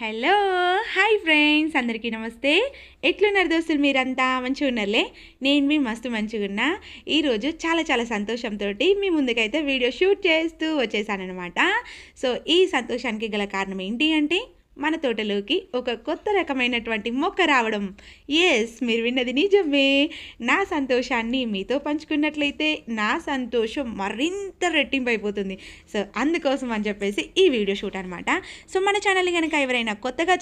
Hello hi friends అందరికీ నమస్తే. ఎట్లున్నారు దోస్తులు? మీరంతా మంచిగా ఉన్నారులే. నేను మీ మస్తు మంచిగా ఉన్నా. ఈరోజు చాలా సంతోషంతో మీ ముందుకైతే వీడియో షూట్ చేస్తూ వచ్చేసానమాట. సో ఈ సంతోషానికి గల కారణం ఏంటి అంటే మన తోటలోకి ఒక కొత్త రకమైనటువంటి మొక్క రావడం. ఎస్, మీరు విన్నది నిజమే. నా సంతోషాన్ని మీతో పంచుకున్నట్లయితే నా సంతోషం మరింత రెట్టింపు అయిపోతుంది. సో అందుకోసం అని చెప్పేసి ఈ వీడియో షూట్ అనమాట. సో మన ఛానల్ని కనుక ఎవరైనా కొత్తగా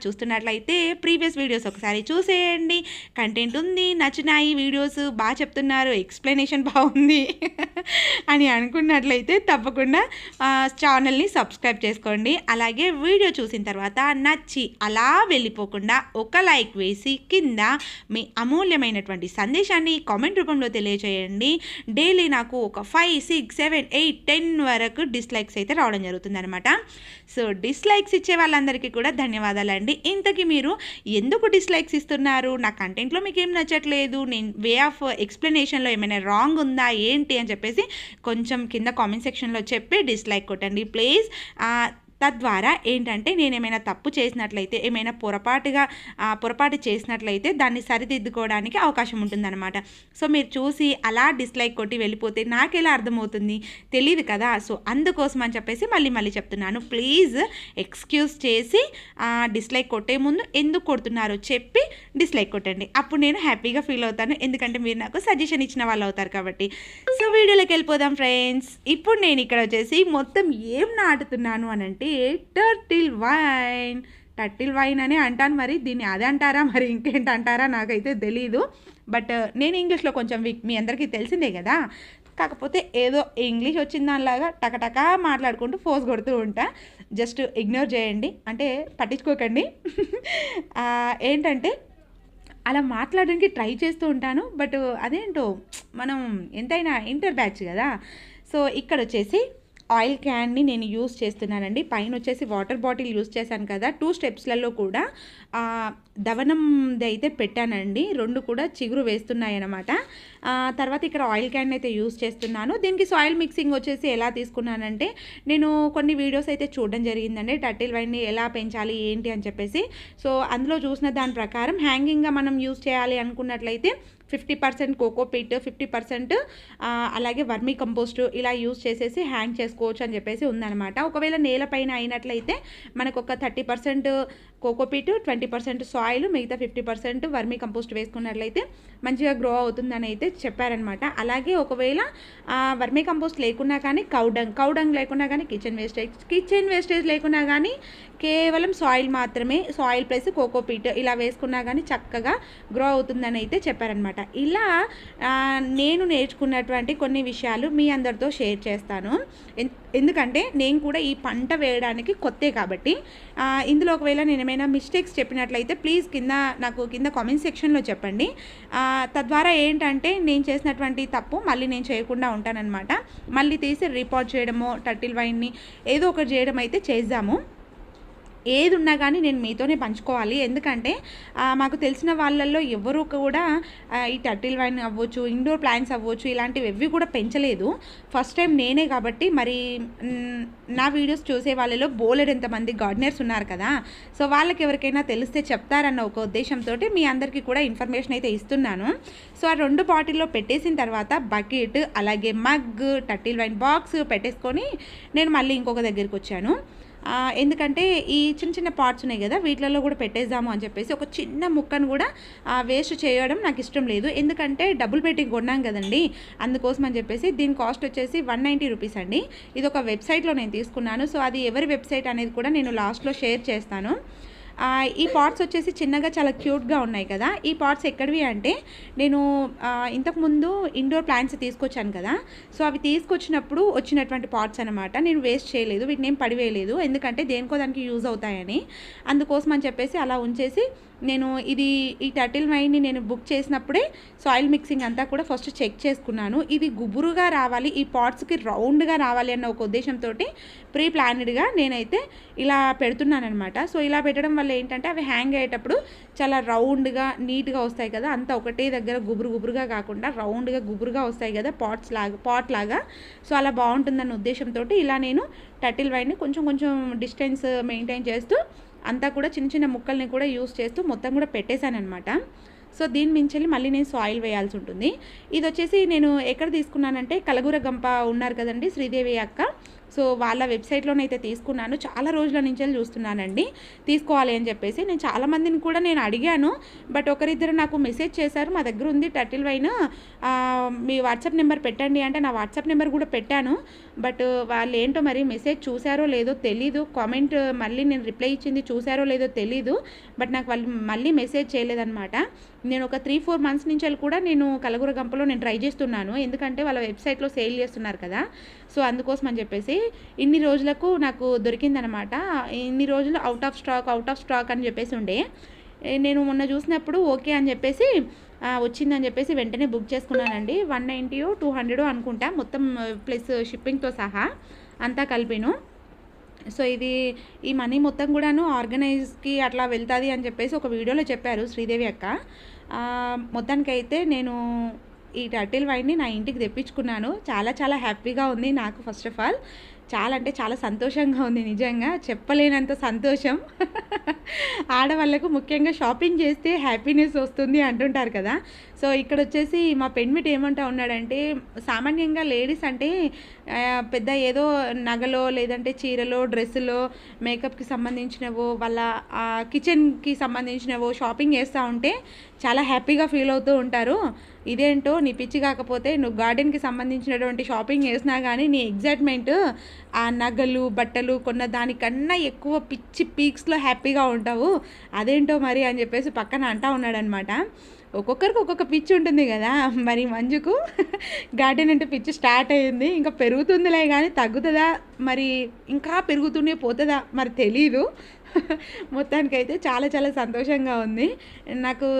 చూస్తున్నట్లయితే ప్రీవియస్ వీడియోస్ ఒకసారి చూసేయండి. కంటెంట్ ఉంది, నచ్చినాయి వీడియోస్, బాగా చెప్తున్నారు, ఎక్స్ప్లెనేషన్ బాగుంది అని అనుకున్నట్లయితే తప్పకుండా ఛానల్ని సబ్స్క్రైబ్ చేసుకోండి. అలాగే వీడియో చూసిన తర్వాత నచ్చి అలా వెళ్ళిపోకుండా ఒక లైక్ వేసి కింద మీ అమూల్యమైనటువంటి సందేశాన్ని కామెంట్ రూపంలో తెలియజేయండి. డైలీ నాకు ఒక 5, 6, 7, 8, 10 వరకు డిస్లైక్స్ అయితే రావడం జరుగుతుంది అనమాట. సో డిస్లైక్స్ ఇచ్చే వాళ్ళందరికీ కూడా ధన్యవాదాలండి. ఇంతకీ మీరు ఎందుకు డిస్లైక్స్ ఇస్తున్నారు? నా కంటెంట్లో మీకు ఏం నచ్చట్లేదు, నేను వే ఆఫ్ ఎక్స్ప్లెనేషన్లో ఏమైనా రాంగ్ ఉందా ఏంటి అని చెప్పేసి కొంచెం కింద కామెంట్ సెక్షన్లో చెప్పి డిస్లైక్ కొట్టండి ప్లీజ్. తద్వారా ఏంటంటే నేను ఏమైనా తప్పు చేసినట్లయితే, ఏమైనా పొరపాటు చేసినట్లయితే దాన్ని సరిదిద్దుకోవడానికి అవకాశం ఉంటుందన్నమాట. సో మీరు చూసి అలా డిస్లైక్ కొట్టి వెళ్ళిపోతే నాకెలా అర్థమవుతుంది? తెలియదు కదా. సో అందుకోసం అని చెప్పేసి మళ్ళీ చెప్తున్నాను. ప్లీజ్ ఎక్స్క్యూజ్ చేసి డిస్లైక్ కొట్టే ముందు ఎందుకు కొడుతున్నారో చెప్పి డిస్లైక్ కొట్టండి. అప్పుడు నేను హ్యాపీగా ఫీల్ అవుతాను, ఎందుకంటే మీరు నాకు సజెషన్ ఇచ్చిన వాళ్ళు అవుతారు కాబట్టి. సో వీడియోలోకి వెళ్ళిపోదాం ఫ్రెండ్స్. ఇప్పుడు నేను ఇక్కడ వచ్చేసి మొత్తం ఏం నాటుతున్నాను అని అంటే టర్టిల్ వైన్ అని అంటాను. మరి దీన్ని అదే అంటారా, మరి ఇంకేంటి అంటారా నాకైతే తెలీదు. బట్ నేను ఇంగ్లీష్లో కొంచెం వీక్, మీ అందరికీ తెలిసిందే కదా. కాకపోతే ఏదో ఇంగ్లీష్ వచ్చిన దానిలాగా టకటకా మాట్లాడుకుంటూ ఫోర్స్ కొడుతూ ఉంటా. జస్ట్ ఇగ్నోర్ చేయండి, అంటే పట్టించుకోకండి. ఏంటంటే అలా మాట్లాడడానికి ట్రై చేస్తూ ఉంటాను. బట్ అదేంటో మనం ఎంతైనా ఇంటర్ బ్యాచ్ కదా. సో ఇక్కడ వచ్చేసి ఆయిల్ క్యాన్ని నేను యూస్ చేస్తున్నానండి. పైన వచ్చేసి వాటర్ బాటిల్ యూస్ చేశాను కదా. 2 స్టెప్స్లలో కూడా దవనంది అయితే పెట్టానండి. 2 కూడా చిగురు వేస్తున్నాయి అన్నమాట. తర్వాత ఇక్కడ ఆయిల్ క్యాన్ అయితే యూస్ చేస్తున్నాను. దీనికి సాయిల్ మిక్సింగ్ వచ్చేసి ఎలా తీసుకున్నానంటే, నేను కొన్ని వీడియోస్ అయితే చూడడం జరిగిందండి, టర్టిల్ వైన్ని ఎలా పెంచాలి ఏంటి అని చెప్పేసి. సో అందులో చూసిన దాని ప్రకారం హ్యాంగింగ్గా మనం యూస్ చేయాలి అనుకున్నట్లయితే 50% కోకోపీట్, 50% అలాగే వర్మీ కంపోస్ట్ ఇలా యూస్ చేసేసి హ్యాంగ్ చేసుకోవచ్చు అని చెప్పేసి ఉందన్నమాట. ఒకవేళ నేలపైన అయినట్లయితే మనకు ఒక 30% కోకోపీట్, 20% సాయిల్, మిగతా 50% వర్మీ కంపోస్ట్ వేసుకున్నట్లయితే మంచిగా గ్రో అవుతుందని అయితే చెప్పారనమాట. అలాగే ఒకవేళ వర్మీ కంపోస్ట్ లేకున్నా కానీ కౌడంగ్ లేకున్నా కానీ కిచెన్ వేస్టేజ్ లేకున్నా కానీ కేవలం సాయిల్ మాత్రమే, సాయిల్ ప్లస్ కోకోపీట్ ఇలా వేసుకున్నా కానీ చక్కగా గ్రో అవుతుందని అయితే చెప్పారనమాట. ఇలా నేను నేర్చుకున్నటువంటి కొన్ని విషయాలు మీ అందరితో షేర్ చేస్తాను. ఎందుకంటే నేను కూడా ఈ పంట వేయడానికి కొత్తే కాబట్టి. ఇందులో ఒకవేళ నేను ఏమైనా మిస్టేక్స్ చెప్పినట్లయితే ప్లీజ్ నాకు కింద కామెంట్ సెక్షన్లో చెప్పండి. తద్వారా ఏంటంటే నేను చేసినటువంటి తప్పు మళ్ళీ నేను చేయకుండా ఉంటానన్నమాట. మళ్ళీ తీసి రిపోర్ట్ చేయడమో, టర్టిల్ వైన్ని ఏదో ఒకటి చేయడం అయితే చేద్దాము. ఏది ఉన్నా కానీ నేను మీతోనే పంచుకోవాలి. ఎందుకంటే మాకు తెలిసిన వాళ్ళల్లో ఎవరు కూడా ఈ టర్టిల్ వైన్ అవ్వచ్చు, ఇండోర్ ప్లాంట్స్ అవ్వచ్చు, ఇలాంటివి ఎవి కూడా పెంచలేదు. ఫస్ట్ టైం నేనే కాబట్టి. మరి నా వీడియోస్ చూసే వాళ్ళలో ఎంతమంది గార్డెనర్స్ ఉన్నారు కదా. సో వాళ్ళకి ఎవరికైనా తెలిస్తే చెప్తారన్న ఒక ఉద్దేశంతో మీ అందరికీ కూడా ఇన్ఫర్మేషన్ అయితే ఇస్తున్నాను. సో ఆ 2 బాటిల్లో పెట్టేసిన తర్వాత బకెట్, అలాగే మగ్, టర్టిల్ వైన్ బాక్స్ పెట్టేసుకొని నేను మళ్ళీ ఇంకొక దగ్గరికి వచ్చాను. ఎందుకంటే ఈ చిన్న పార్ట్స్ ఉన్నాయి కదా, వీటిలలో కూడా పెట్టేద్దాము అని చెప్పేసి ఒక చిన్న ముక్కను కూడా వేస్ట్ చేయడం నాకు ఇష్టం లేదు. ఎందుకంటే డబుల్ పెట్టి కొన్నాం కదండి, అందుకోసం అని చెప్పేసి. దీని కాస్ట్ వచ్చేసి 190 రూపీస్ అండి. ఇది ఒక వెబ్సైట్లో నేను తీసుకున్నాను. సో అది ఎవరి వెబ్సైట్ అనేది కూడా నేను లాస్ట్లో షేర్ చేస్తాను. ఈ పాట్స్ వచ్చేసి చిన్నగా చాలా క్యూట్గా ఉన్నాయి కదా. ఈ పాట్స్ ఎక్కడివి అంటే నేను ఇంతకుముందు ఇండోర్ ప్లాంట్స్ తీసుకొచ్చాను కదా. సో అవి తీసుకొచ్చినప్పుడు వచ్చినటువంటి పాట్స్ అనమాట. నేను వేస్ట్ చేయలేదు, వీటిని ఏం పడివేయలేదు, ఎందుకంటే దేనికో దానికి యూజ్ అవుతాయని. అందుకోసం అని చెప్పేసి అలా ఉంచేసి నేను ఈ టర్టిల్ వైన్ని నేను బుక్ చేసినప్పుడే సాయిల్ మిక్సింగ్ అంతా కూడా ఫస్ట్ చెక్ చేసుకున్నాను. ఇది గుబురుగా రావాలి, ఈ పాట్స్కి రౌండ్గా రావాలి అన్న ఒక ఉద్దేశంతో ప్రీ ప్లానెడ్గా నేనైతే ఇలా పెడుతున్నాను అనమాట. సో ఇలా పెట్టడం వల్ల ఏంటంటే అవి హ్యాంగ్ అయ్యేటప్పుడు చాలా రౌండ్గా నీట్గా వస్తాయి కదా. అంతా ఒకటే దగ్గర గుబురుగా కాకుండా రౌండ్గా గుబురుగా వస్తాయి కదా పాట్ లాగా. సో అలా బాగుంటుందన్న ఉద్దేశంతో ఇలా నేను టర్టిల్ వైన్ని కొంచెం డిస్టెన్స్ మెయింటైన్ చేస్తూ అంతా కూడా చిన్న చిన్న ముక్కల్ని కూడా యూస్ చేస్తూ మొత్తం కూడా పెట్టేశానమాట. సో దీని మించెల్లి మళ్ళీ నేను సాయిల్ వేయాల్సి ఉంటుంది. ఇది వచ్చేసి నేను ఎక్కడ తీసుకున్నానంటే కలగూర గంప ఉన్నారు కదండి శ్రీదేవి అక్క, సో వాళ్ళ వెబ్సైట్లోనైతే తీసుకున్నాను. చాలా రోజుల నుంచి చూస్తున్నానండి తీసుకోవాలి అని చెప్పేసి. నేను చాలామందిని కూడా నేను అడిగాను, బట్ ఒకరిద్దరు నాకు మెసేజ్ చేశారు, మా దగ్గర ఉంది టర్టిల్ వైన్, మీ వాట్సాప్ నెంబర్ పెట్టండి అంటే నా వాట్సాప్ నెంబర్ కూడా పెట్టాను. బట్ వాళ్ళు ఏంటో మరి మెసేజ్ చూసారో లేదో తెలీదు, కామెంట్ మళ్ళీ నేను రిప్లై ఇచ్చింది చూసారో లేదో తెలీదు, బట్ నాకు వాళ్ళు మళ్ళీ మెసేజ్ చేయలేదన్నమాట. నేను ఒక 3-4 మంత్స్ నుంచి కూడా నేను కలగూర గంపలో నేను ట్రై చేస్తున్నాను, ఎందుకంటే వాళ్ళ వెబ్సైట్లో సేల్ చేస్తున్నారు కదా, సో అందుకోసం అని చెప్పేసి. ఇన్ని రోజులకు నాకు దొరికిందనమాట. ఇన్ని రోజులు అవుట్ ఆఫ్ స్టాక్ అని చెప్పేసి ఉండే. నేను మొన్న చూసినప్పుడు ఓకే అని చెప్పేసి వచ్చిందని చెప్పేసి వెంటనే బుక్ చేసుకున్నానండి. 190 200 అనుకుంటా మొత్తం, ప్లస్ షిప్పింగ్తో సహా అంతా కలిపిను. సో ఇది ఈ మనీ మొత్తం కూడాను ఆర్గనైజ్కి అట్లా వెళ్తుంది అని చెప్పేసి ఒక వీడియోలో చెప్పారు శ్రీదేవి అక్క. మొత్తానికైతే నేను ఈ టర్టిల్ వైన్ని నా ఇంటికి తెప్పించుకున్నాను. చాలా చాలా హ్యాపీగా ఉంది నాకు. ఫస్ట్ ఆఫ్ ఆల్ చాలా అంటే చాలా సంతోషంగా ఉంది, నిజంగా చెప్పలేనంత సంతోషం. ఆడవాళ్ళకు ముఖ్యంగా షాపింగ్ చేస్తే హ్యాపీనెస్ వస్తుంది అంటుంటారు కదా. సో ఇక్కడ వచ్చేసి మా పెన్మిట్ ఏమంటా ఉన్నాడంటే, సామాన్యంగా లేడీస్ అంటే పెద్ద ఏదో నగలో లేదంటే చీరలో డ్రెస్సులో మేకప్కి సంబంధించినవో వాళ్ళ కిచెన్కి సంబంధించినవో షాపింగ్ చేస్తూ ఉంటే చాలా హ్యాపీగా ఫీల్ అవుతూ ఉంటారు. ఇదేంటో నీ పిచ్చి కాకపోతే నువ్వు గార్డెన్కి సంబంధించినటువంటి షాపింగ్ చేసినా కానీ నీ ఎగ్జైట్మెంట్ ఆ నగలు బట్టలు కొన్న దానికన్నా ఎక్కువ పిచ్చి పీక్స్లో హ్యాపీగా ఉంటావు, అదేంటో మరి అని చెప్పేసి పక్కన అంటా ఉన్నాడనమాట. ఒక్కొక్కరికి ఒక్కొక్క పిచ్చి ఉంటుంది కదా. మరి మంజుకు గార్డెన్ అంటే పిచ్చి స్టార్ట్ అయ్యింది, ఇంకా పెరుగుతుందిలే కానీ తగ్గుతుందా మరి ఇంకా పెరుగుతూనే పోతుందా మరి తెలీదు. మొత్తానికైతే చాలా చాలా సంతోషంగా ఉంది నాకు.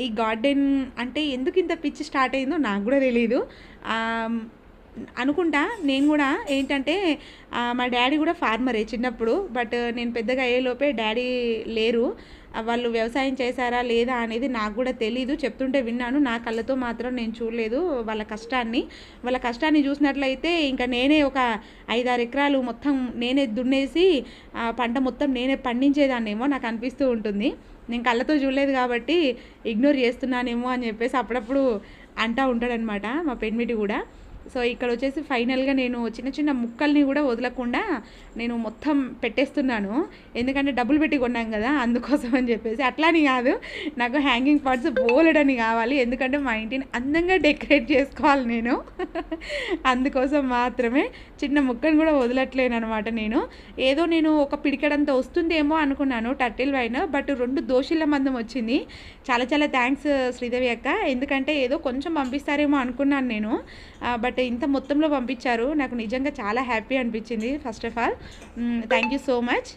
ఈ గార్డెన్ అంటే ఎందుకు ఇంత పిచ్చి స్టార్ట్ అయిందో నాకు కూడా తెలీదు అనుకుంటా. నేను కూడా ఏంటంటే మా డాడీ కూడా ఫార్మరే చిన్నప్పుడు, బట్ నేను పెద్దగా అయ్యేలోపే డాడీ లేరు. వాళ్ళు వ్యవసాయం చేశారా లేదా అనేది నాకు కూడా తెలీదు, చెప్తుంటే విన్నాను, నా కళ్ళతో మాత్రం నేను చూడలేదు వాళ్ళ కష్టాన్ని చూసినట్లయితే ఇంకా నేనే ఒక 5-6 ఎకరాలు మొత్తం నేనే దున్నేసి పంట మొత్తం నేనే పండించేదాన్నేమో నాకు అనిపిస్తూ ఉంటుంది. నేను కళ్ళతో చూడలేదు కాబట్టి ఇగ్నోర్ చేస్తున్నానేమో అని చెప్పేసి అప్పుడప్పుడు అంటూ ఉంటాడనమాట మా పెన్మిటి కూడా. సో ఇక్కడ వచ్చేసి ఫైనల్గా నేను చిన్న చిన్న ముక్కల్ని కూడా వదలకుండా నేను మొత్తం పెట్టేస్తున్నాను, ఎందుకంటే డబ్బులు పెట్టి కొన్నాం కదా అందుకోసం అని చెప్పేసి. అట్లాని కాదు, నాకు హ్యాంగింగ్ పార్ట్స్ బోలెడని కావాలి, ఎందుకంటే మా ఇంటిని అందంగా డెకరేట్ చేసుకోవాలి నేను. అందుకోసం మాత్రమే చిన్న ముక్కను కూడా వదలట్లేను అనమాట. నేను ఒక పిడికడంత వస్తుందేమో అనుకున్నాను టర్టిల్ వైన్, బట్ 2 దోశల మందం వచ్చింది. చాలా చాలా థ్యాంక్స్ శ్రీదేవి అక్క, ఎందుకంటే ఏదో కొంచెం పంపిస్తారేమో అనుకున్నాను నేను, బట్ ఇంత మొత్తంలో పంపించారు. నాకు నిజంగా చాలా హ్యాపీ అనిపించింది. First of all thank you so much.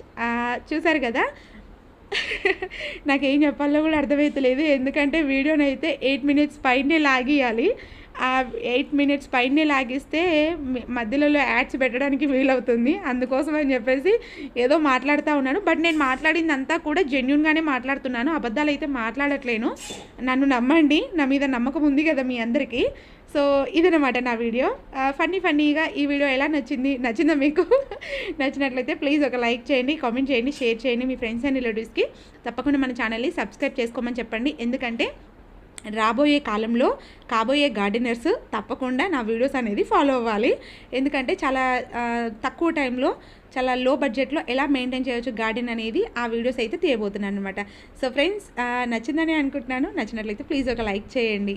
చూసారు కదా, నాకేం చెప్పాలో కూడా అర్థమవుతలేదు, ఎందుకంటే వీడియోనైతే 8 మినిట్స్ పైనే లాగియాలి. ఆ 8 మినిట్స్ పైనే లాగిస్తే మధ్యలో యాడ్స్ పెట్టడానికి వీలవుతుంది, అందుకోసం అని చెప్పేసి ఏదో మాట్లాడుతూ ఉన్నాను. బట్ నేను మాట్లాడిందంతా కూడా జెన్యున్గానే మాట్లాడుతున్నాను, అబద్ధాలు అయితే మాట్లాడట్లేను. నన్ను నమ్మండి, నా మీద నమ్మకం ఉంది కదా మీ అందరికీ. సో ఇదనమాట నా వీడియో. ఫన్నీగా ఈ వీడియో ఎలా నచ్చిందా మీకు? నచ్చినట్లయితే ప్లీజ్ ఒక లైక్ చేయండి, కామెంట్ చేయండి, షేర్ చేయండి మీ ఫ్రెండ్స్ అండ్ రిలేటివ్స్కి. తప్పకుండా మన ఛానల్ని సబ్స్క్రైబ్ చేసుకోమని చెప్పండి, ఎందుకంటే రాబోయే కాలంలో కాబోయే గార్డెనర్స్ తప్పకుండా నా వీడియోస్ అనేది ఫాలో అవ్వాలి, ఎందుకంటే చాలా తక్కువ టైంలో చాలా లో బడ్జెట్లో ఎలా మెయింటైన్ చేయొచ్చు గార్డెన్ అనేది ఆ వీడియోస్ అయితే తీయబోతున్నాను అనమాట. సో ఫ్రెండ్స్ నచ్చిందని అనుకుంటున్నాను, నచ్చినట్లయితే ప్లీజ్ ఒక లైక్ చేయండి.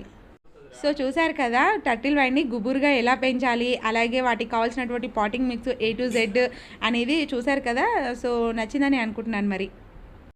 సో చూసారు కదా టర్టిల్ వైన్ని గుబురుగా ఎలా పెంచాలి, అలాగే వాటికి కావాల్సినటువంటి potting mix A to Z అనేది చూసారు కదా. సో నచ్చిందని అనుకుంటున్నాను మరి.